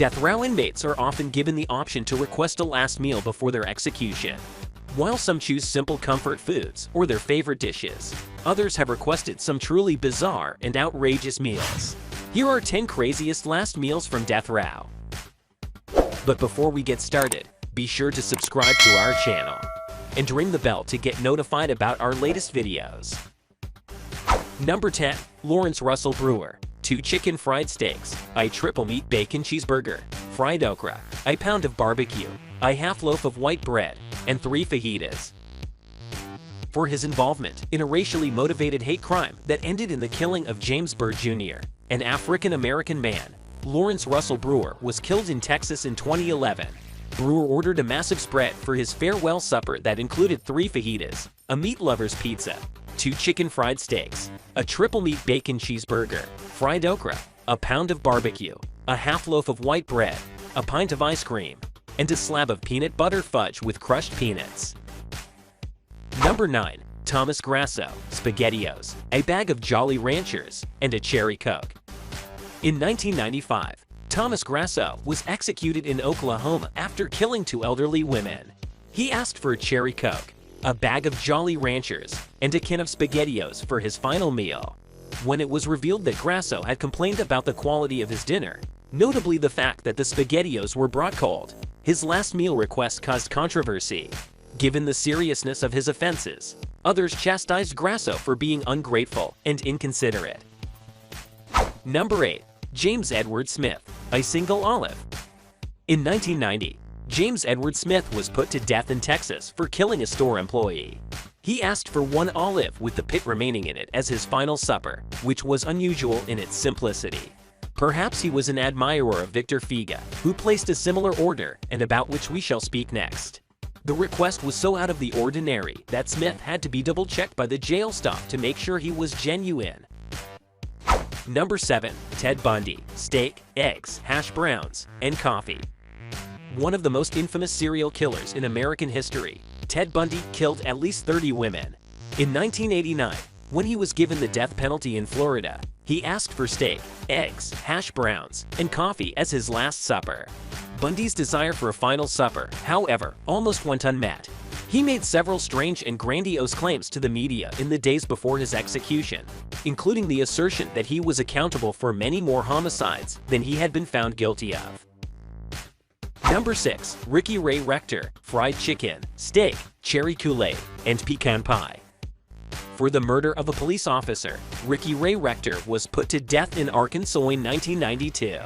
Death row inmates are often given the option to request a last meal before their execution. While some choose simple comfort foods or their favorite dishes, others have requested some truly bizarre and outrageous meals. Here are 10 craziest last meals from death row. But before we get started, be sure to subscribe to our channel and ring the bell to get notified about our latest videos. Number 10. Lawrence Russell Brewer. 2 chicken fried steaks, a triple meat bacon cheeseburger, fried okra, a pound of barbecue, a half loaf of white bread, and 3 fajitas. For his involvement in a racially motivated hate crime that ended in the killing of James Byrd Jr., an African-American man, Lawrence Russell Brewer was killed in Texas in 2011. Brewer ordered a massive spread for his farewell supper that included 3 fajitas, a meat lover's pizza, 2 chicken fried steaks, a triple meat bacon cheeseburger, fried okra, a pound of barbecue, a half loaf of white bread, a pint of ice cream, and a slab of peanut butter fudge with crushed peanuts. Number 9. Thomas Grasso. SpaghettiOs, a bag of Jolly Ranchers, and a cherry Coke. In 1995, Thomas Grasso was executed in Oklahoma after killing 2 elderly women. He asked for a cherry Coke, a bag of Jolly Ranchers, and a can of SpaghettiOs for his final meal. When it was revealed that Grasso had complained about the quality of his dinner, notably the fact that the SpaghettiOs were brought cold, his last meal request caused controversy. Given the seriousness of his offenses, others chastised Grasso for being ungrateful and inconsiderate. Number 8. James Edward Smith. A single olive. In 1990, James Edward Smith was put to death in Texas for killing a store employee. He asked for 1 olive with the pit remaining in it as his final supper, which was unusual in its simplicity. Perhaps he was an admirer of Victor Figa, who placed a similar order and about which we shall speak next. The request was so out of the ordinary that Smith had to be double-checked by the jail staff to make sure he was genuine. Number 7. Ted Bundy. Steak, eggs, hash browns, and coffee. One of the most infamous serial killers in American history, Ted Bundy killed at least 30 women. In 1989, when he was given the death penalty in Florida, he asked for steak, eggs, hash browns, and coffee as his last supper. Bundy's desire for a final supper, however, almost went unmet. He made several strange and grandiose claims to the media in the days before his execution, including the assertion that he was accountable for many more homicides than he had been found guilty of. Number 6. Ricky Ray Rector. Fried chicken, steak, cherry Kool-Aid, and pecan pie. For the murder of a police officer, Ricky Ray Rector was put to death in Arkansas in 1992.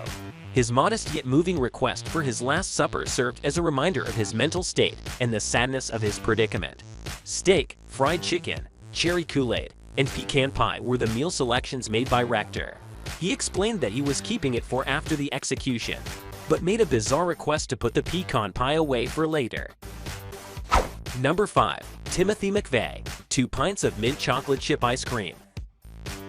His modest yet moving request for his last supper served as a reminder of his mental state and the sadness of his predicament. Steak, fried chicken, cherry Kool-Aid, and pecan pie were the meal selections made by Rector. He explained that he was keeping it for after the execution, but made a bizarre request to put the pecan pie away for later. Number 5. Timothy McVeigh. 2 pints of mint chocolate chip ice cream.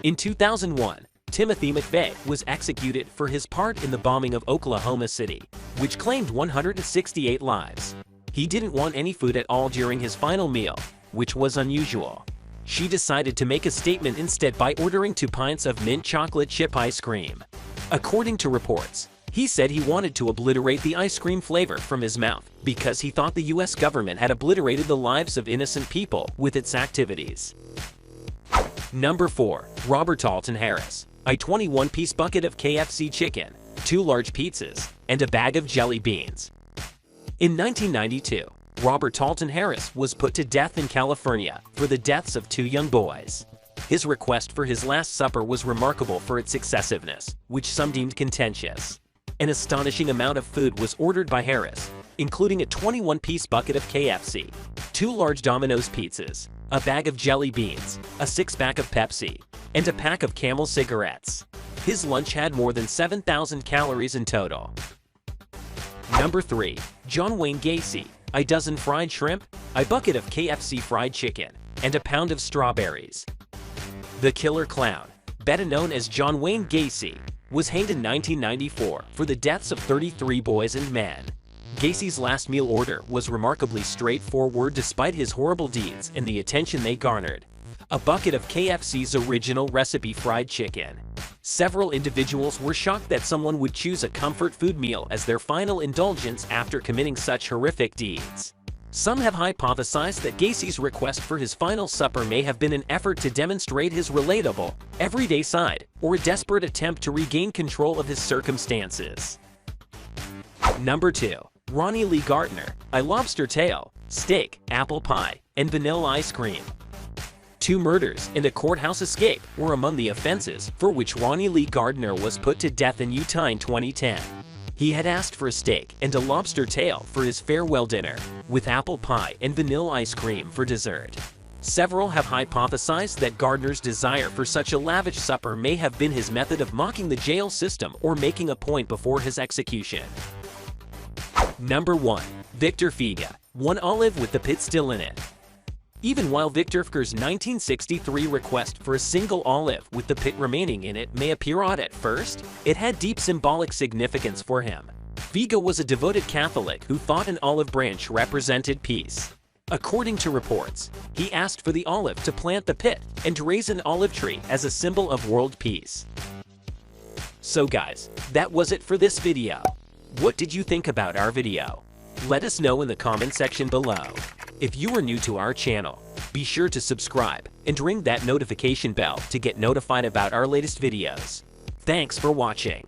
In 2001, Timothy McVeigh was executed for his part in the bombing of Oklahoma City, which claimed 168 lives. He didn't want any food at all during his final meal, which was unusual. She decided to make a statement instead by ordering 2 pints of mint chocolate chip ice cream. According to reports, he said he wanted to obliterate the ice cream flavor from his mouth because he thought the US government had obliterated the lives of innocent people with its activities. Number 4. Robert Alton Harris. A 21-piece bucket of KFC chicken, 2 large pizzas, and a bag of jelly beans. In 1992, Robert Alton Harris was put to death in California for the deaths of 2 young boys. His request for his last supper was remarkable for its excessiveness, which some deemed contentious. An astonishing amount of food was ordered by Harris, including a 21-piece bucket of KFC, 2 large Domino's pizzas, a bag of jelly beans, a 6-pack of Pepsi, and a pack of Camel cigarettes. His lunch had more than 7,000 calories in total. Number 3. John Wayne Gacy. A dozen fried shrimp, a bucket of KFC fried chicken, and a pound of strawberries. The Killer Clown, better known as John Wayne Gacy, was hanged in 1994 for the deaths of 33 boys and men. Gacy's last meal order was remarkably straightforward despite his horrible deeds and the attention they garnered. A bucket of KFC's original recipe fried chicken. Several individuals were shocked that someone would choose a comfort food meal as their final indulgence after committing such horrific deeds. Some have hypothesized that Gacy's request for his final supper may have been an effort to demonstrate his relatable, everyday side, or a desperate attempt to regain control of his circumstances. Number 2. Ronnie Lee Gardner, a lobster tail, steak, apple pie, and vanilla ice cream. 2 murders and a courthouse escape were among the offenses for which Ronnie Lee Gardner was put to death in Utah in 2010. He had asked for a steak and a lobster tail for his farewell dinner, with apple pie and vanilla ice cream for dessert. Several have hypothesized that Gardner's desire for such a lavish supper may have been his method of mocking the jail system or making a point before his execution. Number 1. Victor Figa, 1 olive with the pit still in it. Even while Victor Figa's 1963 request for a single olive with the pit remaining in it may appear odd at first, it had deep symbolic significance for him. Figa was a devoted Catholic who thought an olive branch represented peace. According to reports, he asked for the olive to plant the pit and to raise an olive tree as a symbol of world peace. So guys, that was it for this video. What did you think about our video? Let us know in the comment section below. If you are new to our channel, be sure to subscribe and ring that notification bell to get notified about our latest videos. Thanks for watching.